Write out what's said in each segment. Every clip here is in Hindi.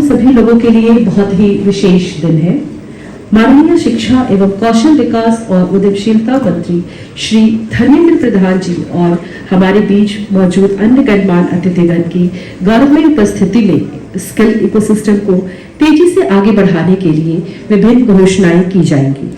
सभी लोगों के लिए बहुत ही विशेष दिन है। माननीय शिक्षा एवं कौशल विकास और उद्यमशीलता मंत्री श्री धर्मेंद्र प्रधान जी और हमारे बीच मौजूद अन्य गणमान्य अतिथिगण की गौरवमयी उपस्थिति में स्किल इकोसिस्टम को तेजी से आगे बढ़ाने के लिए विभिन्न घोषणाएं की जाएंगी।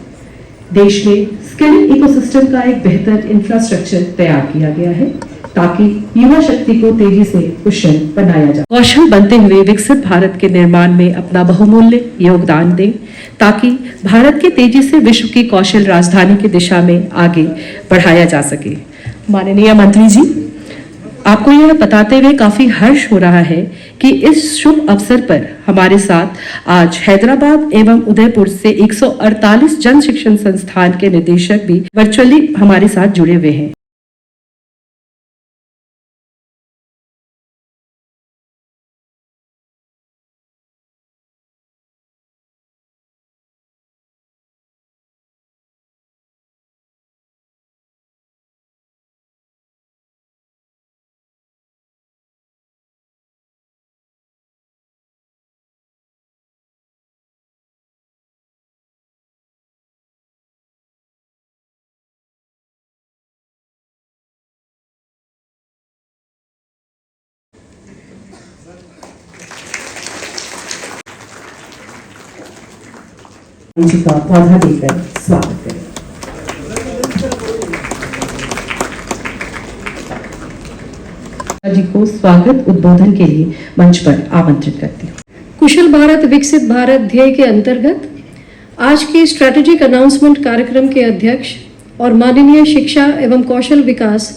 देश में स्किल इकोसिस्टम का एक बेहतर इंफ्रास्ट्रक्चर तैयार किया गया है ताकि युवा शक्ति को तेजी से कुशल बनाया जाए। कौशल बनते हुए विकसित भारत के निर्माण में अपना बहुमूल्य योगदान दें ताकि भारत के तेजी से विश्व की कौशल राजधानी की दिशा में आगे बढ़ाया जा सके। माननीय मंत्री जी, आपको यह बताते हुए काफी हर्ष हो रहा है कि इस शुभ अवसर पर हमारे साथ आज हैदराबाद एवं उदयपुर से 148 जन शिक्षण संस्थान के निदेशक भी वर्चुअली हमारे साथ जुड़े हुए हैं। जी का पौधा देकर स्वागत करें। जी को स्वागत उद्बोधन के लिए मंच पर आमंत्रित करती हूँ। कुशल भारत विकसित भारत ध्येय के अंतर्गत आज की स्ट्रैटेजिक अनाउंसमेंट कार्यक्रम के अध्यक्ष और माननीय शिक्षा एवं कौशल विकास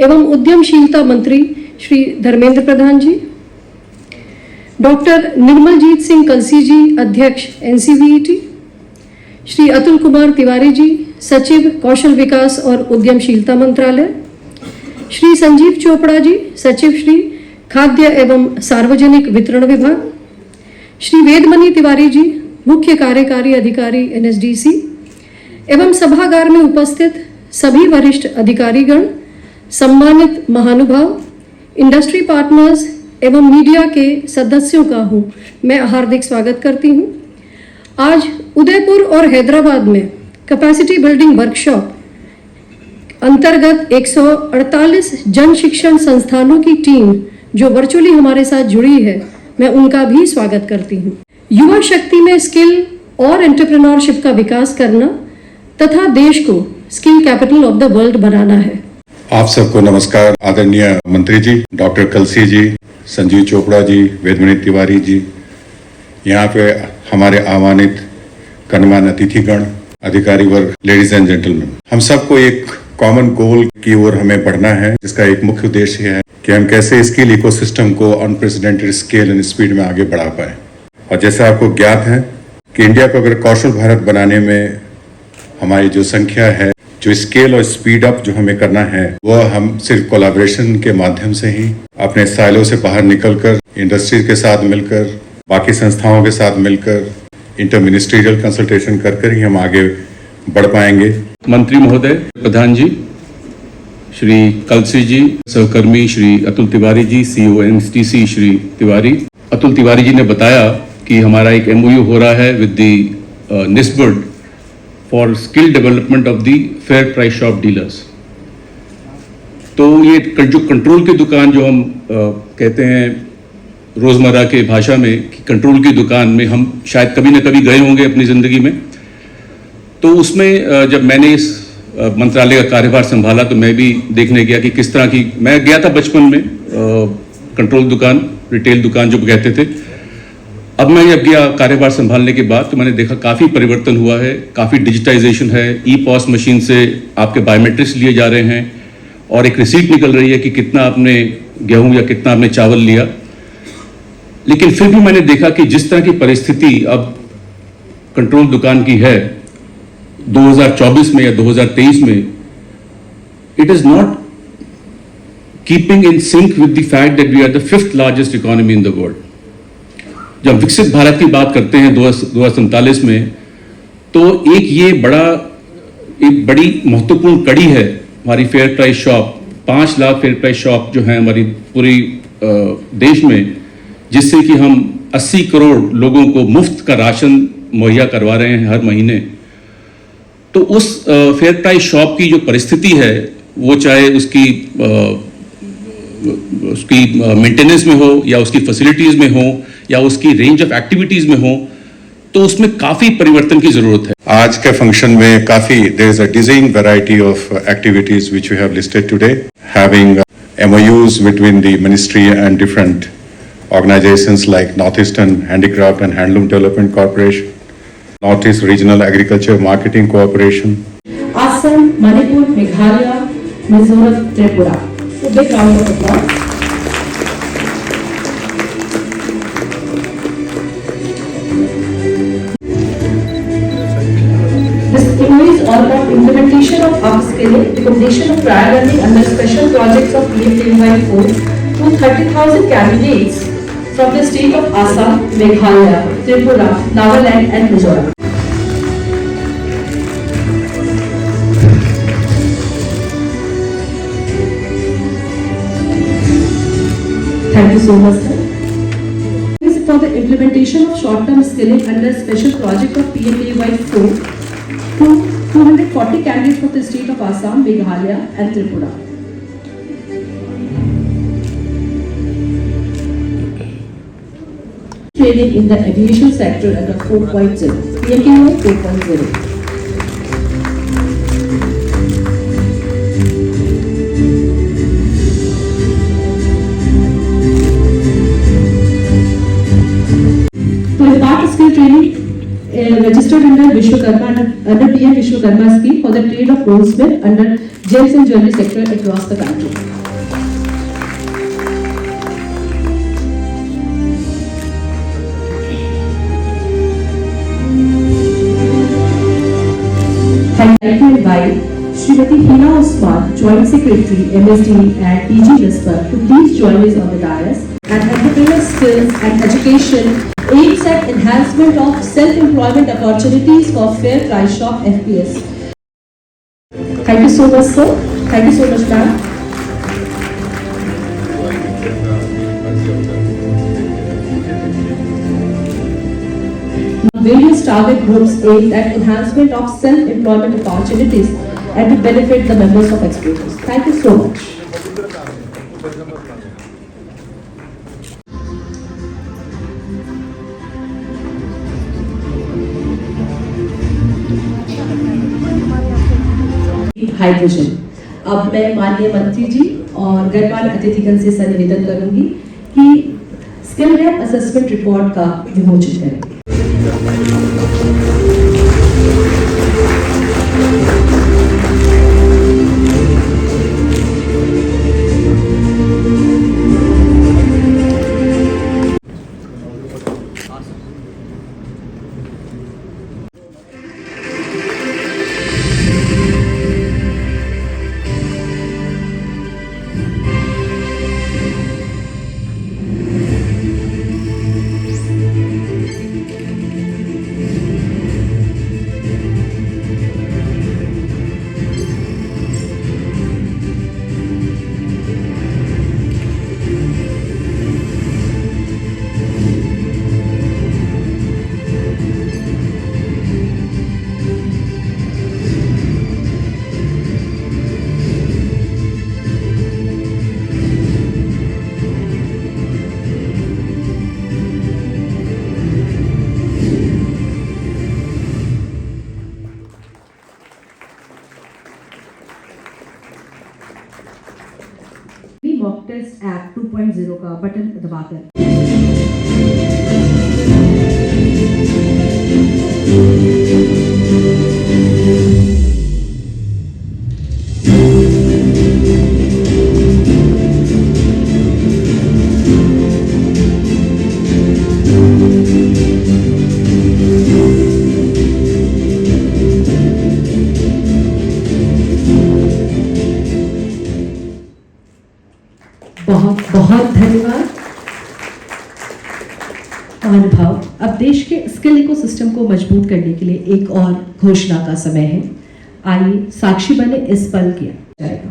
एवं उद्यमशीलता मंत्री श्री धर्मेंद्र प्रधान जी, डॉक्टर निर्मलजीत सिंह कलसी जी, अध्यक्ष NCVET, श्री अतुल कुमार तिवारी जी, सचिव कौशल विकास और उद्यमशीलता मंत्रालय, श्री संजीव चोपड़ा जी, सचिव श्री खाद्य एवं सार्वजनिक वितरण विभाग, श्री वेदमणि तिवारी जी, मुख्य कार्यकारी अधिकारी NSDC एवं सभागार में उपस्थित सभी वरिष्ठ अधिकारीगण, सम्मानित महानुभाव, इंडस्ट्री पार्टनर्स एवं मीडिया के सदस्यों का मैं हार्दिक स्वागत करती हूँ। आज उदयपुर और हैदराबाद में कैपेसिटी बिल्डिंग वर्कशॉप अंतर्गत 148 जन शिक्षण संस्थानों की टीम जो वर्चुअली हमारे साथ जुड़ी है, मैं उनका भी स्वागत करती हूँ। युवा शक्ति में स्किल और एंटरप्रेन्योरशिप का विकास करना तथा देश को skill capital of the world बनाना है। आप सबको नमस्कार। आदरणीय मंत्री जी, डॉक्टर कलसी जी, संजीव चोपड़ा जी, वेदमणि तिवारी जी, यहाँ पे हमारे आह्वानित गणमान्य अतिथिगण, अधिकारी वर्ग, लेडीज एंड जेंटलमैन, हम सबको एक कॉमन गोल की ओर हमें बढ़ना है, जिसका एक मुख्य उद्देश्य है कि हम कैसे स्किल इकोसिस्टम को अनप्रेसिडेंटेड स्केल एंड स्पीड में आगे बढ़ा पाए। और जैसे आपको ज्ञात है कि इंडिया को अगर कौशल भारत बनाने में हमारी जो संख्या है, जो स्केल और स्पीड अप जो हमें करना है, वह हम सिर्फ कोलैबोरेशन के माध्यम से ही अपने साइलो से बाहर निकलकर इंडस्ट्री के साथ मिलकर, बाकी संस्थाओं के साथ मिलकर, इंटर मिनिस्ट्रियल कंसल्टेशन कर ही हम आगे बढ़ पाएंगे। मंत्री महोदय, प्रधान जी, श्री कलसी जी, सहकर्मी श्री अतुल तिवारी जी, CEO NSDC श्री तिवारी, अतुल तिवारी जी ने बताया कि हमारा एक MOU हो रहा है with the NISBUD for skill development of the fair price shop dealers. तो ये जो कंट्रोल की दुकान जो हम कहते हैं रोजमर्रा के भाषा में कि कंट्रोल की दुकान में हम शायद कभी ना कभी गए होंगे अपनी जिंदगी में। तो उसमें जब मैंने इस मंत्रालय का कार्यभार संभाला तो मैं भी देखने गया कि किस तरह की, मैं गया था बचपन में कंट्रोल दुकान, रिटेल दुकान जो कहते थे। अब मैं जब गया कार्यभार संभालने के बाद तो मैंने देखा काफ़ी परिवर्तन हुआ है, काफ़ी डिजिटाइजेशन है। ई-पॉस मशीन से आपके बायोमेट्रिक्स लिए जा रहे हैं और एक रिसीट निकल रही है कि कितना आपने गेहूं या कितना आपने चावल लिया। लेकिन फिर भी मैंने देखा कि जिस तरह की परिस्थिति अब कंट्रोल दुकान की है 2024 में या 2023 में, it is not keeping in sync with the fact that we are the 5th largest economy in the world. जब विकसित भारत की बात करते हैं 2047 में, तो एक बड़ी महत्वपूर्ण कड़ी है हमारी fair price shop. 5 lakh fair price shop जो है हमारी पूरी देश में, जिससे कि हम 80 करोड़ लोगों को मुफ्त का राशन मुहैया करवा रहे हैं हर महीने, तो उस फेयर प्राइस शॉप की जो परिस्थिति है, वो चाहे उसकी मेंटेनेंस में हो या उसकी फैसिलिटीज में हो या उसकी रेंज ऑफ एक्टिविटीज में हो, तो उसमें काफी परिवर्तन की जरूरत है। आज के फंक्शन में काफी there is a design variety of activities which we have listed today, having MOUs between the ministry and different organizations like Northeastern Handicraft and Handloom Development Corporation, Northeast Regional Agriculture Marketing Cooperation. Assam, Manipur, Meghalaya, Mizoram, Tripura. So big round of applause. This MOU is all about implementation of upskilling, recognition of prior learning under special projects of PMKY4 to 30,000 candidates from the state of Assam, Meghalaya, Tripura, Nagaland and Mizoram. Thank you so much, sir. This is for the implementation of short-term skilling under special project of PMKY4 to 240 candidates from the state of Assam, Meghalaya and Tripura. Training in the aviation sector under 4.0, PMKY 4.0. To impart skill training registered under Vishwakarma under PM Vishwakarma scheme for the trade of goldsmith under gems and jewelry sector across the country. I'd like to invite Srimati Hina Osman, Joint Secretary, MSD and PG Lisper to please join us on the dais. And entrepreneur skills and education aims at enhancement of self-employment opportunities for Fair Price Shop FPS. Thank you so much, sir. Thank you so much, ma'am. Various target groups aimed at enhancement of self-employment opportunities and to benefit the members of exporters. Thank you so much. Hydrogen. अब मैं माननीय मंत्री जी और गणमान्य अतिथिगण से निवेदन करूंगी कि स्किल गैप असेसमेंट रिपोर्ट का विमोचन करें। मॉक टेस्ट ऐप 2.0 का बटन दबाकर बहुत बहुत धन्यवाद। महानुभाव, अब देश के स्किल इकोसिस्टम को मजबूत करने के लिए एक और घोषणा का समय है। आइए साक्षी बने इस पल किया जाएगा।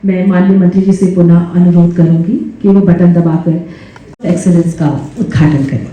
मैं माननीय मंत्री जी से पुनः अनुरोध करूंगी कि वो बटन दबाकर एक्सीलेंस का उद्घाटन करें।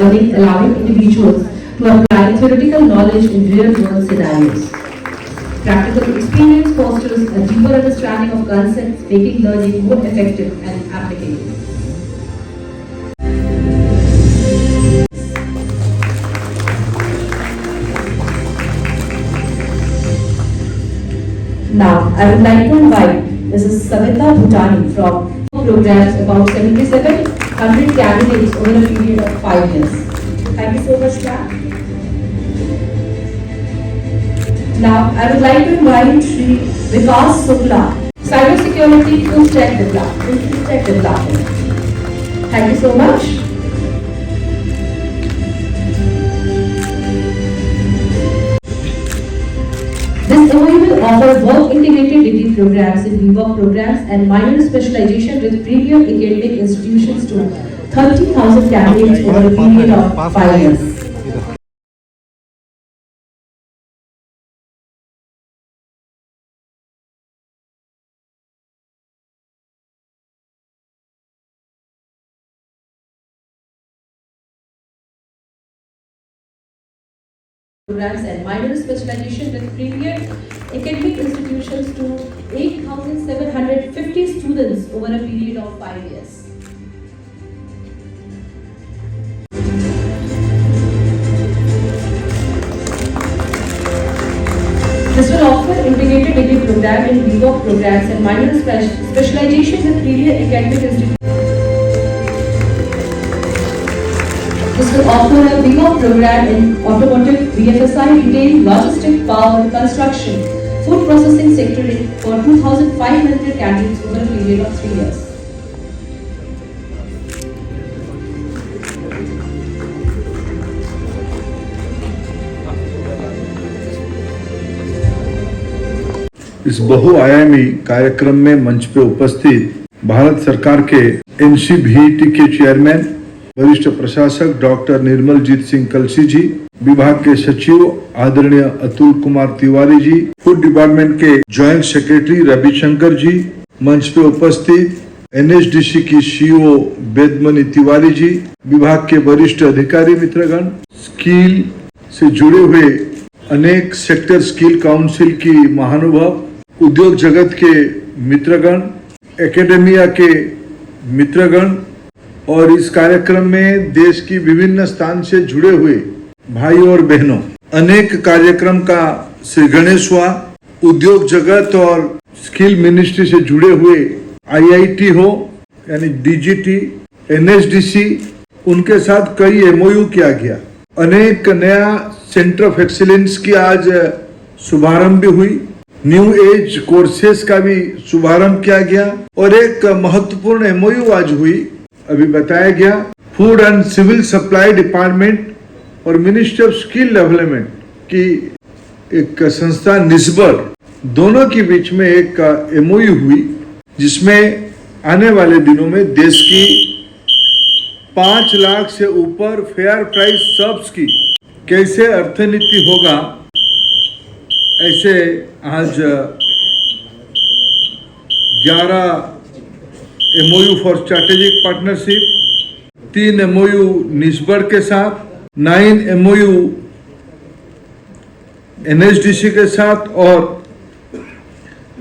Learning allowing individuals to apply theoretical knowledge in real-world scenarios. Practical experience fosters a deeper understanding of concepts, making learning more effective and applicable. Now, I would like to invite Mrs. Savita Bhutani from programs about 7,700 candidates over a period of 5 years. Thank you so much, ma'am. Now, I would like to invite Shri Vikas Sukla, Cybersecurity Full Stack Development. Thank you so much. This MOU will offer work-integrated degree programs in VWOC programs and minor specialization with premier academic institutions to 30,000 candidates over a period of 5 years. Programs and minor specialization with premier academic institutions to 8,750 students over a period of 5 years. This will offer integrated degree program in VWOC programs and minor specialization with premier academic institutions. This will offer a VWOC program in automotive, BFSI, retail, logistics, power, construction, food processing sector for 2,500 candidates over a period of 3 years. इस बहुआयामी कार्यक्रम में मंच पे उपस्थित भारत सरकार के NCVET के चेयरमैन वरिष्ठ प्रशासक डॉक्टर निर्मलजीत सिंह कलसी जी, विभाग के सचिव आदरणीय अतुल कुमार तिवारी जी, फूड डिपार्टमेंट के जॉइंट सेक्रेटरी रविशंकर जी, मंच पे उपस्थित एनएचडीसी की सीईओ वेदमणि तिवारी जी, विभाग के वरिष्ठ अधिकारी मित्रगण, स्किल से जुड़े हुए अनेक सेक्टर स्किल काउंसिल की महानुभाव, उद्योग जगत के मित्रगण, एकेडेमिया के मित्रगण और इस कार्यक्रम में देश की विभिन्न स्थान से जुड़े हुए भाई और बहनों, अनेक कार्यक्रम का श्री गणेश हुआ, उद्योग जगत और स्किल मिनिस्ट्री से जुड़े हुए आईआईटी हो यानी डीजीटी, एनएचडीसी, उनके साथ कई एमओयू किया गया। अनेक नया सेंटर ऑफ एक्सीलेंस की आज शुभारंभ भी हुई, न्यू एज कोर्सेज का भी शुभारंभ किया गया और एक महत्वपूर्ण एमओयू आज हुई, अभी बताया गया, food and civil supply department और मिनिस्ट्री ऑफ स्किल डेवलपमेंट की एक संस्था निस्बर, दोनों के बीच में एक एमओयू हुई जिसमें आने वाले दिनों में देश की 5 लाख से ऊपर फेयर प्राइस सब्स की कैसे अर्थनीति होगा, ऐसे आज 11 MOU for strategic partnership, 3 MOU निस्बर के साथ, 9 एमओयू एनएचडीसी के साथ और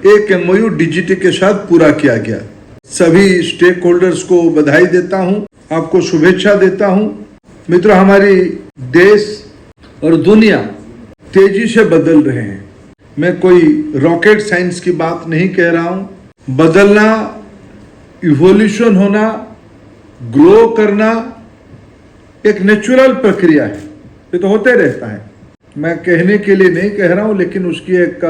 1 एमओयू डीजीटी के साथ पूरा किया गया। सभी स्टेक होल्डर्स को बधाई देता हूं, आपको शुभेच्छा देता हूं। मित्रों, हमारी देश और दुनिया तेजी से बदल रहे हैं। मैं कोई रॉकेट साइंस की बात नहीं कह रहा हूं। बदलना, इवोल्यूशन होना, ग्रो करना एक नेचुरल प्रक्रिया है, ये तो होते रहता है। मैं कहने के लिए नहीं कह रहा हूं, लेकिन उसकी एक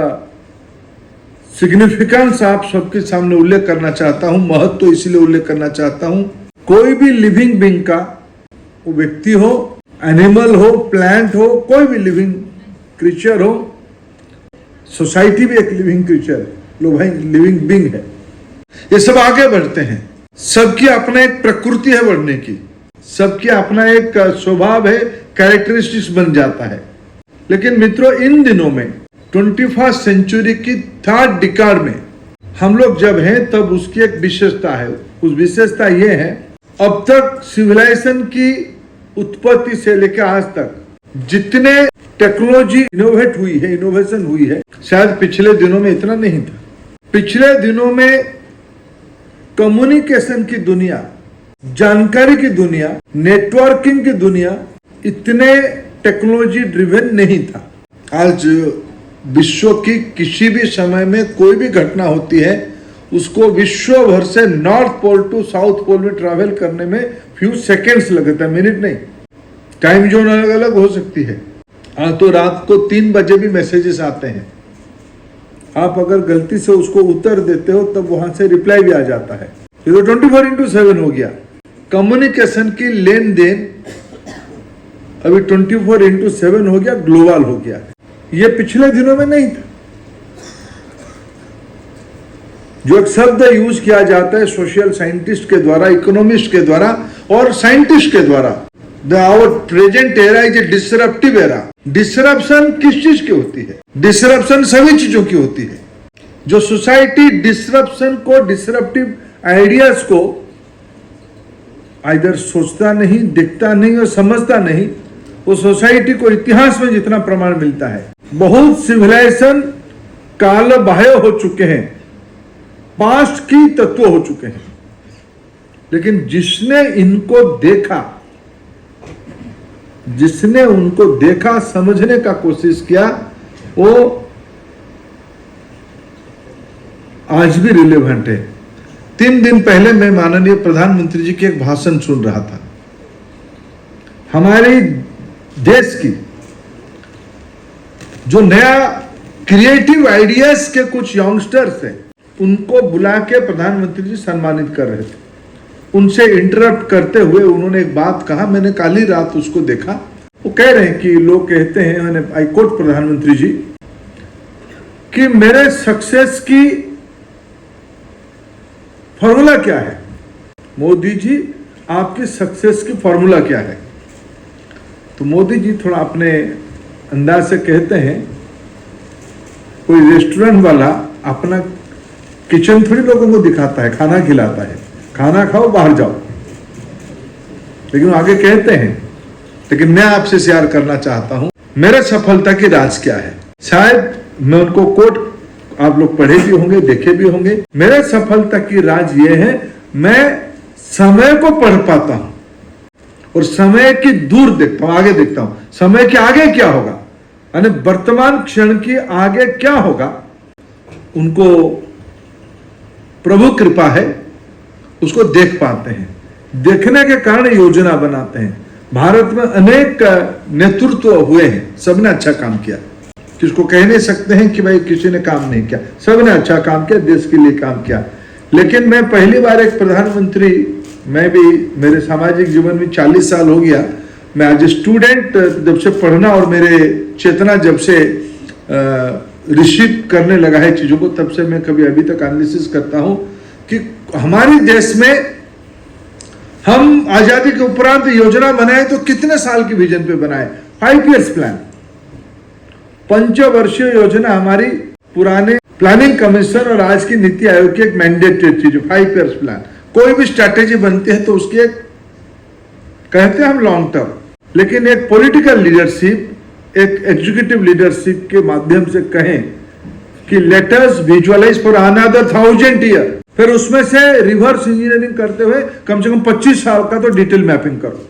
सिग्निफिकेंस आप सबके सामने उल्लेख करना चाहता हूं, महत्व तो इसलिए उल्लेख करना चाहता हूं। कोई भी लिविंग बीइंग का, वो व्यक्ति हो, एनिमल हो, प्लांट हो, कोई भी लिविंग क्रीचर हो, सोसाइटी भी एक लिविंग क्रीचर है, लो भाई लिविंग बीइंग है, ये सब आगे बढ़ते हैं। सबकी अपना एक प्रकृति है बढ़ने की, सबकी अपना एक स्वभाव है, कैरेक्टरिस्टिक्स बन जाता है। लेकिन मित्रों, इन दिनों में 21st सेंचुरी की 3rd डिकाड में हम लोग जब हैं, तब उसकी एक विशेषता है। उस विशेषता ये है, अब तक सिविलाइजेशन की उत्पत्ति से लेकर आज तक जितने टेक्नोलॉजी इनोवेट हुई है, इनोवेशन हुई है, शायद पिछले दिनों में इतना नहीं था। पिछले दिनों में कम्युनिकेशन की दुनिया, जानकारी की दुनिया, नेटवर्किंग की दुनिया इतने टेक्नोलॉजी ड्रिवन नहीं था। आज विश्व की किसी भी समय में कोई भी घटना होती है, उसको विश्व भर से north pole to south pole में ट्रैवल करने में फ्यू सेकेंड्स लगता है, मिनट नहीं। टाइम जोन अलग अलग हो सकती है। तो रात को 3 बजे भी मैसेजेस आते हैं, आप अगर गलती से उसको उत्तर देते हो तब वहां से रिप्लाई भी आ जाता है। ये तो 24/7 हो गया। कम्युनिकेशन की लेन देन अभी 24/7 हो गया, ग्लोबल हो गया। ये पिछले दिनों में नहीं था। जो एक शब्द यूज किया जाता है सोशल साइंटिस्ट के द्वारा, इकोनॉमिस्ट के द्वारा और साइंटिस्ट के द्वारा, our present era is a disruptive era. Disruption किस चीज की होती है? डिसरप्शन सभी चीजों की होती है। जो सोसाइटी डिसरप्शन को, डिसरप्टिव आइडियाज को आइदर सोचता नहीं, दिखता नहीं और समझता नहीं, वो सोसाइटी को इतिहास में जितना प्रमाण मिलता है, बहुत सिविलाइजेशन काल बाह्य हो चुके हैं, पास्ट की तत्व हो चुके हैं। लेकिन जिसने इनको देखा, जिसने उनको देखा, समझने का कोशिश किया, वो आज भी रिलेवेंट है। 3 दिन पहले मैं माननीय प्रधानमंत्री जी के एक भाषण सुन रहा था। हमारे देश की जो नया क्रिएटिव आइडियाज के कुछ यंगस्टर्स हैं, उनको बुला के प्रधानमंत्री जी सम्मानित कर रहे थे। उनसे इंटरप्ट करते हुए उन्होंने एक बात कहा, मैंने कल ही रात उसको देखा। वो कह रहे हैं कि लोग कहते हैं, मैंने आई कोट प्रधानमंत्री जी, कि मेरे सक्सेस की फॉर्मूला क्या है? मोदी जी, आपकी सक्सेस की फॉर्मूला क्या है? तो मोदी जी थोड़ा अपने अंदाज से कहते हैं, कोई रेस्टोरेंट वाला अपना किचन थोड़ी लोगों को दिखाता है, खाना खिलाता है। खाना खाओ, बाहर जाओ। लेकिन वो आगे कहते हैं, लेकिन मैं आपसे शेयर करना चाहता हूं मेरे सफलता की राज क्या है। शायद मैं उनको कोट आप लोग पढ़े भी होंगे, देखे भी होंगे। मेरे सफलता की राज ये है, मैं समय को पढ़ पाता हूं और समय की दूर देखता हूं, आगे देखता हूं, समय के आगे क्या होगा, यानी वर्तमान क्षण की आगे क्या होगा। उनको प्रभु कृपा है, उसको देख पाते हैं, देखने के कारण योजना बनाते हैं। भारत में अनेक नेतृत्व हुए हैं, सबने अच्छा काम किया, किसको कह नहीं सकते हैं कि भाई किसी ने काम नहीं किया, सबने अच्छा काम किया, देश के लिए काम किया। लेकिन मैं पहली बार एक प्रधानमंत्री, मैं भी मेरे सामाजिक जीवन में 40 साल हो गया, मैं आज स्टूडेंट जब से पढ़ना और मेरे चेतना जब से रिसीव करने लगा है चीजों को, तब से मैं कभी अभी तक एनालिसिस करता हूं कि हमारे देश में हम आजादी के उपरांत योजना बनाए तो कितने साल की विजन पे बनाए, 5 इयर्स प्लान, पंचवर्षीय योजना हमारी पुराने प्लानिंग कमीशन और आज की नीति आयोग की एक मैंडेटेड थी, जो 5 इयर्स प्लान। कोई भी स्ट्रैटेजी बनती है तो उसकी एक कहते हैं हम लॉन्ग टर्म, लेकिन एक पॉलिटिकल लीडरशिप, एक एग्जीक्यूटिव लीडरशिप के माध्यम से कहें कि let us visualise for another 1000 year, फिर उसमें से रिवर्स इंजीनियरिंग करते हुए कम से कम 25 साल का तो डिटेल मैपिंग करो।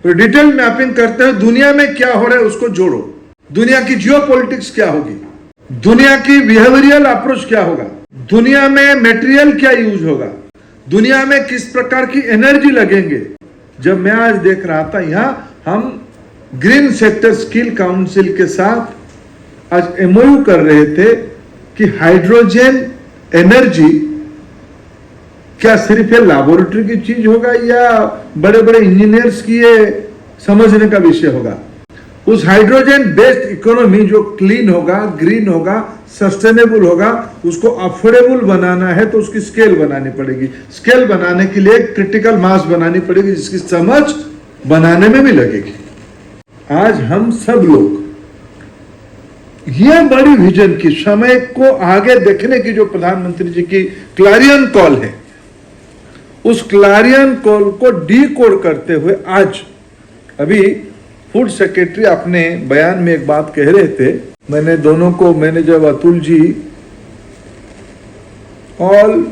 तो डिटेल मैपिंग करते हुए दुनिया में क्या हो रहा है उसको जोड़ो, दुनिया की जियोपॉलिटिक्स क्या होगी, दुनिया की बिहेवियरल अप्रोच क्या होगा, दुनिया में मटेरियल क्या यूज होगा, दुनिया में किस प्रकार की एनर्जी लगेंगे। जब मैं आज देख रहा था, यहाँ हम ग्रीन सेक्टर स्किल काउंसिल के साथ आज एमओयू कर रहे थे कि हाइड्रोजन एनर्जी क्या सिर्फ ये लैबोरेटरी की चीज होगा या बड़े बड़े इंजीनियर्स की ये समझने का विषय होगा। उस हाइड्रोजन बेस्ड इकोनॉमी जो क्लीन होगा, ग्रीन होगा, सस्टेनेबल होगा, उसको अफोर्डेबल बनाना है तो उसकी स्केल बनानी पड़ेगी। स्केल बनाने के लिए क्रिटिकल मास बनानी पड़ेगी, जिसकी समझ बनाने में भी लगेगी। आज हम सब लोग ये बड़ी विजन की, समय को आगे देखने की जो प्रधानमंत्री जी की क्लैरियन कॉल है, उस क्लैरियन कॉल को डीकोड करते हुए आज अभी फूड सेक्रेटरी अपने बयान में एक बात कह रहे थे, मैंने दोनों को, मैंने जब अतुल जी, ऑल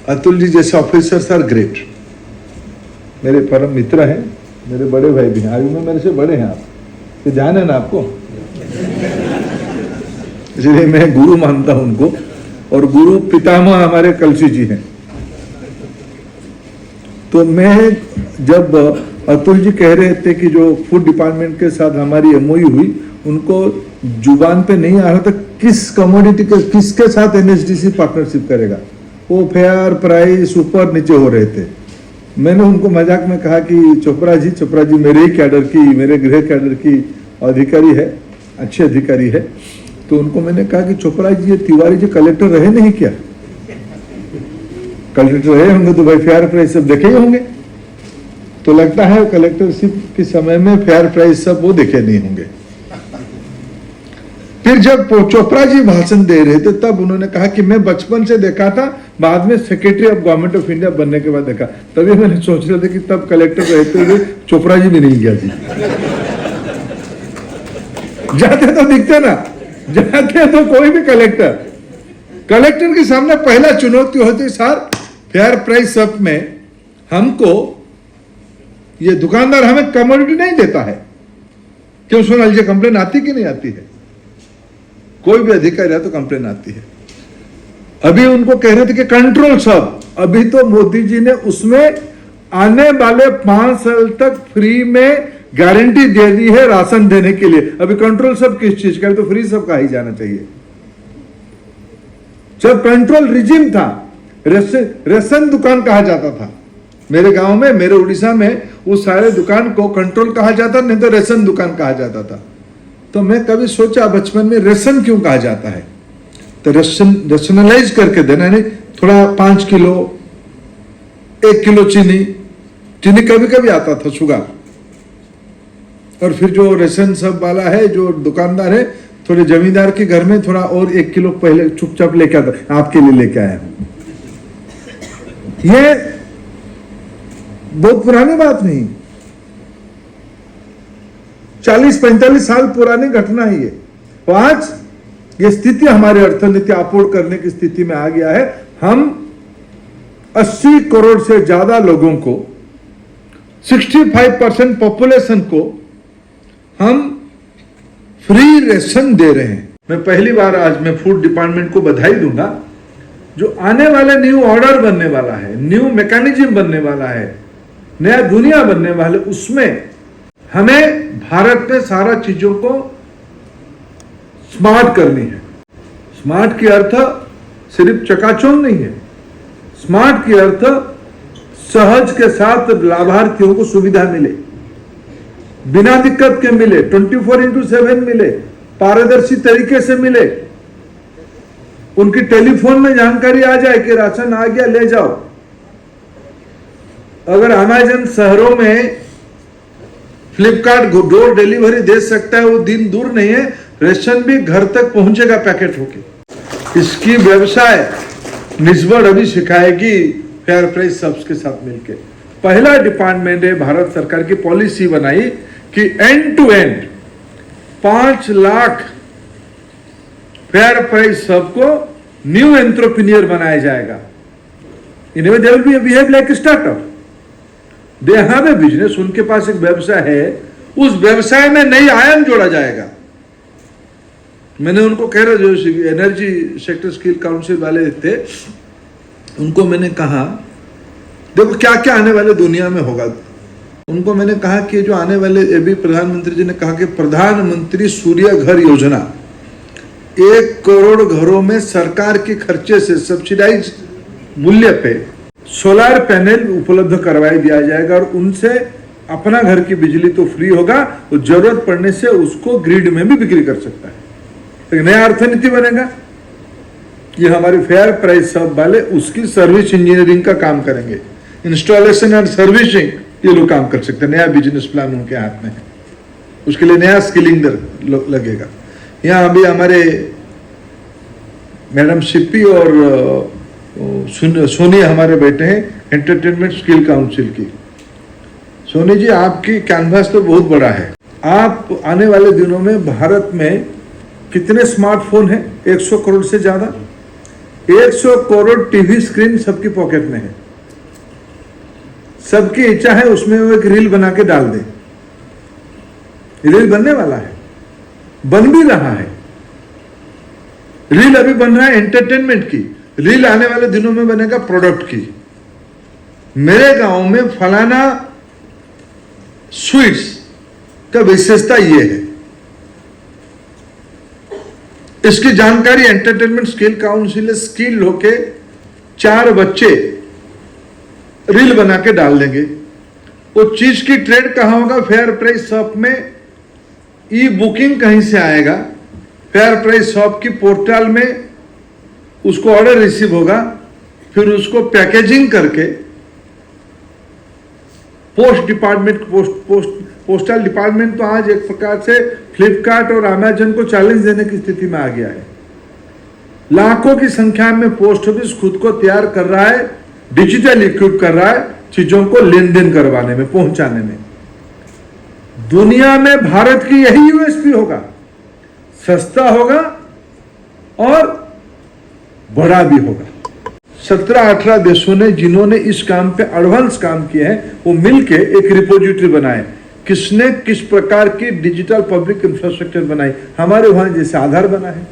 अतुल जी जैसे ऑफिसर्स आर ग्रेट, मेरे परम मित्र हैं, मेरे बड़े भाई भी हैं, आयु में मेरे से बड़े हैं आप, तो ध्यान है ना आपको, इसलिए मैं गुरु मानता हूं उनको, और गुरु पितामह हमारे कलसी जी हैं। तो मैं जब अतुल जी कह रहे थे कि जो फूड डिपार्टमेंट के साथ हमारी एमओयू हुई, उनको जुबान पे नहीं आ रहा था किस कमोडिटी के, किसके साथ एनएचडीसी पार्टनरशिप करेगा, वो फेयर प्राइस ऊपर नीचे हो रहे थे। मैंने उनको मजाक में कहा कि चोपड़ा जी मेरे ही कैडर की, मेरे गृह कैडर की अधिकारी है, अच्छे अधिकारी है। तो उनको मैंने कहा कि चोपड़ा जी, ये तिवारी जी कलेक्टर रहे नहीं क्या? कलेक्टर रहे होंगे तो भाई फेयर प्राइस सब देखे ही होंगे। तो लगता है कलेक्टरशिप के समय में फेयर प्राइस सब वो देखे नहीं होंगे। फिर जब चोपड़ा जी भाषण दे रहे थे तब उन्होंने कहा कि मैं बचपन से देखा था, बाद में secretary of government of India बनने के बाद देखा। तभी मैंने सोच रहा था कि तब कलेक्टर रहते हुए चोपड़ा जी भी नहीं गया जी। जाते तो दिखते ना, जाते तो कोई भी कलेक्टर के सामने पहला चुनौती होती, सर फेयर प्राइस सब में हमको ये दुकानदार हमें कमोडिटी नहीं देता है, क्यों सुना लीजिए, कंप्लेन आती कि नहीं आती है? कोई भी अधिकारी है तो कंप्लेन आती है। अभी उनको कह रहे थे कि कंट्रोल सब, अभी तो मोदी जी ने उसमें आने वाले 5 साल तक फ्री में गारंटी दे दी है राशन देने के लिए। अभी कंट्रोल सब किस चीज का, तो फ्री सब का ही जाना चाहिए। जब कंट्रोल रिजिम था, रेशन दुकान कहा जाता था। मेरे गांव में, मेरे उड़ीसा में उस सारे दुकान को कंट्रोल कहा जाता, नहीं तो रेशन दुकान कहा जाता था। तो मैं कभी सोचा बचपन में रेशन क्यों कहा जाता है, तो रेशनलाइज करके देना, नहीं थोड़ा 5 किलो 1 किलो चीनी कभी कभी आता था, शुगर। और फिर जो रेशन सब वाला है, जो दुकानदार है, थोड़े जमींदार के घर में थोड़ा और 1 किलो पहले चुपचाप लेके आता, आपके लिए लेके आया हूं। ये बहुत पुरानी बात नहीं, 40-45 साल पुरानी घटना ही है। तो आज ये स्थिति हमारे अर्थनीति आपूर्ण करने की स्थिति में आ गया है। हम 80 करोड़ से ज्यादा लोगों को, 65% पॉपुलेशन को हम फ्री रेशन दे रहे हैं। मैं पहली बार आज मैं फूड डिपार्टमेंट को बधाई दूंगा, जो आने वाले न्यू ऑर्डर बनने वाला है, न्यू मैकेनिज्म बनने वाला है, नया दुनिया बनने वाले, उसमें हमें भारत में सारा चीजों को स्मार्ट करनी है। स्मार्ट की अर्थ सिर्फ चकाचौंध नहीं है, स्मार्ट की अर्थ सहज के साथ लाभार्थियों को सुविधा मिले, बिना दिक्कत के मिले, 24/7 मिले, पारदर्शी तरीके से मिले, उनकी टेलीफोन में जानकारी आ जाए कि राशन आ गया ले जाओ। अगर अमेज़न शहरों में फ्लिपकार्ट डोर डिलीवरी दे सकता है, वो दिन दूर नहीं है, रेशन भी घर तक पहुंचेगा पैकेट होके। इसकी व्यवसाय निस्बत अभी सिखाएगी फेयर प्राइस सब्स के साथ मिलके। पहला डिपार्टमेंट है, भारत सरकार की पॉलिसी बनाई कि end to end 5 lakh fair price सब को न्यू एंटरप्रेन्योर बनाया जाएगा। In way they will be behave like startup, they have a business, उनके पास एक व्यवसाय है, उस व्यवसाय में नई आयाम जोड़ा जाएगा। मैंने उनको कह रहा, जो एनर्जी सेक्टर स्किल काउंसिल वाले थे, उनको मैंने कहा देखो क्या क्या आने वाले दुनिया में होगा। उनको मैंने कहा कि जो आने वाले, अभी प्रधानमंत्री जी ने कहा कि प्रधानमंत्री सूर्य घर योजना, 1 करोड़ घरों में सरकार के खर्चे से सब्सिडाइज मूल्य पे सोलर पैनल उपलब्ध करवाई दिया जाएगा, और उनसे अपना घर की बिजली तो फ्री होगा, तो जरूरत पड़ने से उसको ग्रिड में भी बिक्री कर सकता है। एक नया अर्थनीति बनेगा। ये हमारे फेयर प्राइस सब वाले उसकी सर्विस इंजीनियरिंग का काम करेंगे, इंस्टॉलेशन एंड सर्विसिंग ये लोग काम कर सकते हैं। नया बिजनेस प्लान उनके हाथ में है, उसके लिए नया स्किलिंग लगेगा। यहाँ अभी हमारे मैडम शिप्पी और सोनी हमारे बैठे हैं एंटरटेनमेंट स्किल काउंसिल की। सोनी जी, आपकी कैनवास तो बहुत बड़ा है। आप आने वाले दिनों में भारत में कितने स्मार्टफोन हैं? 100 करोड़ से ज्यादा, 100 करोड़ टीवी स्क्रीन सबकी पॉकेट में है। सबकी इच्छा है उसमें वो एक रील बना के डाल दे। रील बनने वाला है, बन भी रहा है। रील अभी बन रहा है एंटरटेनमेंट की, रील आने वाले दिनों में बनेगा प्रोडक्ट की। मेरे गांव में फलाना स्वीट्स का विशेषता ये है, इसकी जानकारी एंटरटेनमेंट स्किल काउंसिल स्किल होके 4 बच्चे रील बना के डाल देंगे। वो चीज की ट्रेड कहां होगा? फेयर प्राइस शॉप में ई बुकिंग कहीं से आएगा, फेयर प्राइस शॉप की पोर्टल में उसको ऑर्डर रिसीव होगा, फिर उसको पैकेजिंग करके पोस्टल डिपार्टमेंट तो आज एक प्रकार से फ्लिपकार्ट और अमेज़न को चैलेंज देने की स्थिति में आ गया है। लाखों की संख्या में पोस्ट ऑफिस खुद को तैयार कर रहा है, डिजिटल इक्विप कर रहा है चीजों को लेन देन करवाने में, पहुंचाने में। दुनिया में भारत की यही यूएसपी होगा, सस्ता होगा और बड़ा भी होगा। 17-18 देशों ने जिन्होंने इस काम पे एडवांस काम किए हैं, वो मिलके एक रिपोजिटरी बनाए। किसने किस प्रकार की डिजिटल पब्लिक इंफ्रास्ट्रक्चर बनाई? हमारे वहां जैसे आधार बना है,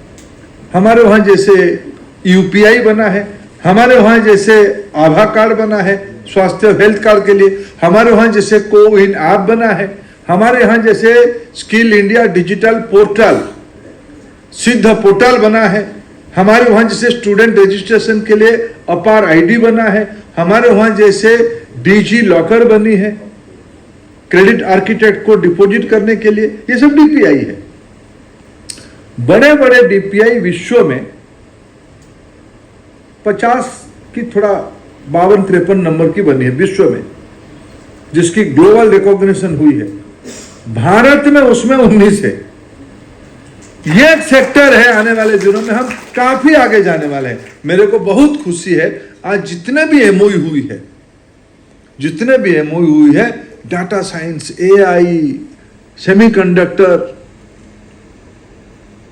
हमारे वहां जैसे यूपीआई बना है, हमारे वहां जैसे आभा कार्ड बना है स्वास्थ्य हेल्थ कार्ड के लिए, हमारे वहां जैसे कोविन ऐप बना है, हमारे यहां जैसे स्किल इंडिया डिजिटल पोर्टल सिद्ध पोर्टल बना है, हमारे वहां जैसे स्टूडेंट रजिस्ट्रेशन के लिए अपार आईडी बना है, हमारे वहां जैसे डीजी लॉकर बनी है क्रेडिट आर्किटेक्ट को डिपॉजिट करने के लिए। ये सब डीपीआई है। बड़े बड़े डीपीआई विश्व में 50 की थोड़ा 52-53 नंबर की बनी है विश्व में, जिसकी ग्लोबल रिकॉग्निशन हुई है। भारत में उसमें 19 है। ये एक सेक्टर है, आने वाले दिनों में हम काफी आगे जाने वाले हैं। मेरे को बहुत खुशी है आज जितने भी एमओयू हुई है, जितने भी एमओयू हुई है, डाटा साइंस, एआई, सेमीकंडक्टर,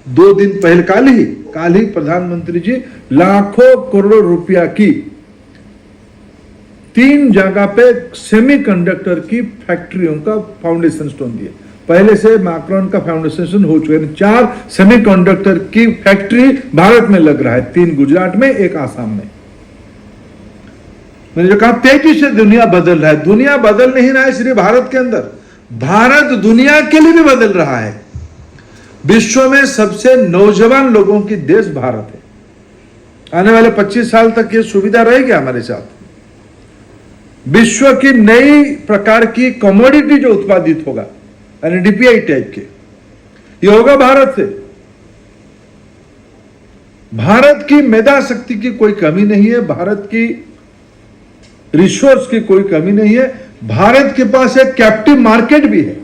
2 दिन पहले काल ही प्रधानमंत्री जी लाखों करोड़ रुपया की 3 जगह पे सेमीकंडक्टर की फैक्ट्रियों का फाउंडेशन स्टोन दिया। पहले से मैक्रोन का फाउंडेशन स्टोन हो चुका है। 4 सेमीकंडक्टर की फैक्ट्री भारत में लग रहा है, 3 गुजरात में, 1 आसाम में। मैंने जो कहा तेजी से दुनिया बदल रहा है। दुनिया बदल नहीं रहा है सिर्फ भारत के अंदर, भारत दुनिया के लिए भी बदल रहा है। विश्व में सबसे नौजवान लोगों की देश भारत है। आने वाले 25 साल तक ये सुविधा रहेगी हमारे साथ। विश्व की नई प्रकार की कमोडिटी जो उत्पादित होगा, यानी डीपीआई टाइप के, ये होगा भारत से। भारत की मेधा शक्ति की कोई कमी नहीं है, भारत की रिसोर्स की कोई कमी नहीं है। भारत के पास एक कैप्टिव मार्केट भी है।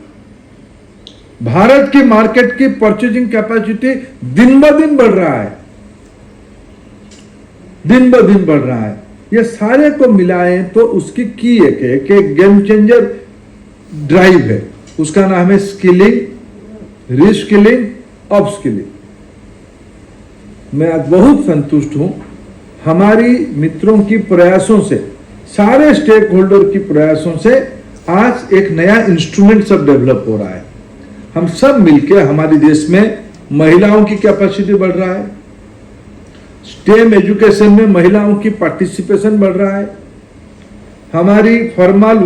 भारत की मार्केट की परचेजिंग कैपेसिटी दिन ब दिन बढ़ रहा है, दिन ब दिन बढ़ रहा है। ये सारे को मिलाएं तो उसकी की एक गेम चेंजर ड्राइव है। उसका नाम है स्किलिंग, रीस्किलिंग, अपस्किलिंग। मैं आज बहुत संतुष्ट हूं हमारी मित्रों की प्रयासों से, सारे स्टेक होल्डर की प्रयासों से। आज एक नया इंस्ट्रूमेंट सब डेवलप हो रहा है। हम सब मिलकर हमारे देश में महिलाओं की कैपेसिटी बढ़ रहा है, स्टेम एजुकेशन में महिलाओं की पार्टिसिपेशन बढ़ रहा है। हमारी फॉर्मल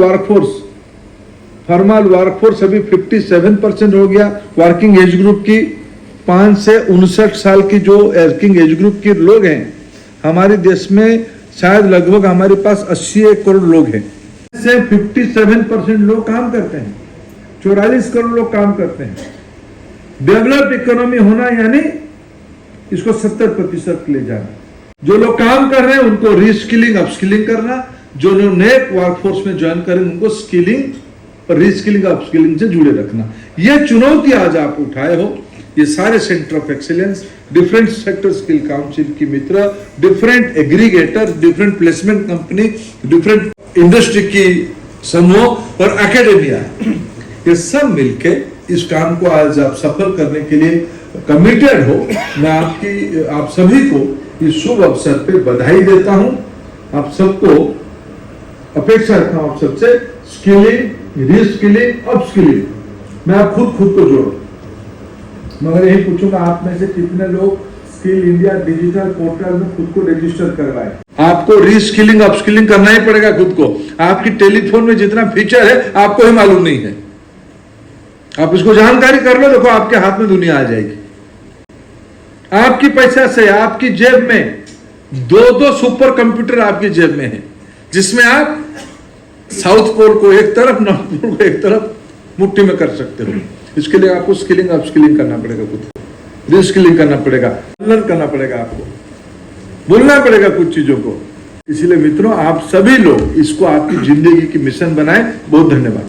वर्कफोर्स अभी 57% हो गया। वर्किंग एज ग्रुप की 5 से 59 साल की जो वर्किंग एज ग्रुप के लोग हैं हमारे देश में, शायद लगभग हमारे पास 80 करोड़ लोग हैं। से 57% लोग काम करते हैं, 44 करोड़ लोग काम करते हैं। डेवलप्ड इकोनॉमी होना यानी इसको 70% ले जाना। जो लोग काम कर रहे हैं उनको रीस्किलिंग, अपस्किलिंग करना। जो लोग नए वर्कफोर्स में ज्वाइन करें उनको स्किलिंग और रीस्किलिंग, अपस्किलिंग से जुड़े रखना। ये चुनौती आज आप उठाए हो। ये सारे centre of excellence, different sector skill council की मित्र, different aggregator, different placement company, different industry की समूह और एकेडमिया, ये सब मिलके इस काम को आज आप सफल करने के लिए कमिटेड हो। मैं आप सभी को इस शुभ अवसर पे बधाई देता हूं। आप सबको अपेक्षा रखता हूं, आप सबसे स्किलिंग, रीस्किलिंग, अपस्किलिंग। मैं आप खुद को जोड़ो। मगर यही पूछूंगा, आप में से कितने लोग स्किल इंडिया डिजिटल पोर्टल में खुद को रजिस्टर करवाए? आपको रीस्किलिंग, अपस्किलिंग करना ही पड़ेगा खुद को। आपकी टेलीफोन में जितना फीचर है आपको ही मालूम नहीं है। आप इसको जानकारी कर लो, देखो आपके हाथ में दुनिया आ जाएगी। आपकी पैसा से आपकी जेब में 2 सुपर कंप्यूटर आपकी जेब में है, जिसमें आप साउथ पोल को एक तरफ, नॉर्थ पोल को एक तरफ मुट्ठी में कर सकते हो। इसके लिए आपको स्किलिंग, अपस्किलिंग करना पड़ेगा, खुद को रीस्किलिंग करना पड़ेगा, लर्न करना पड़ेगा, आपको बोलना पड़ेगा कुछ चीजों को। इसलिए मित्रों, आप सभी लोग इसको आपकी जिंदगी की मिशन बनाएं। बहुत धन्यवाद।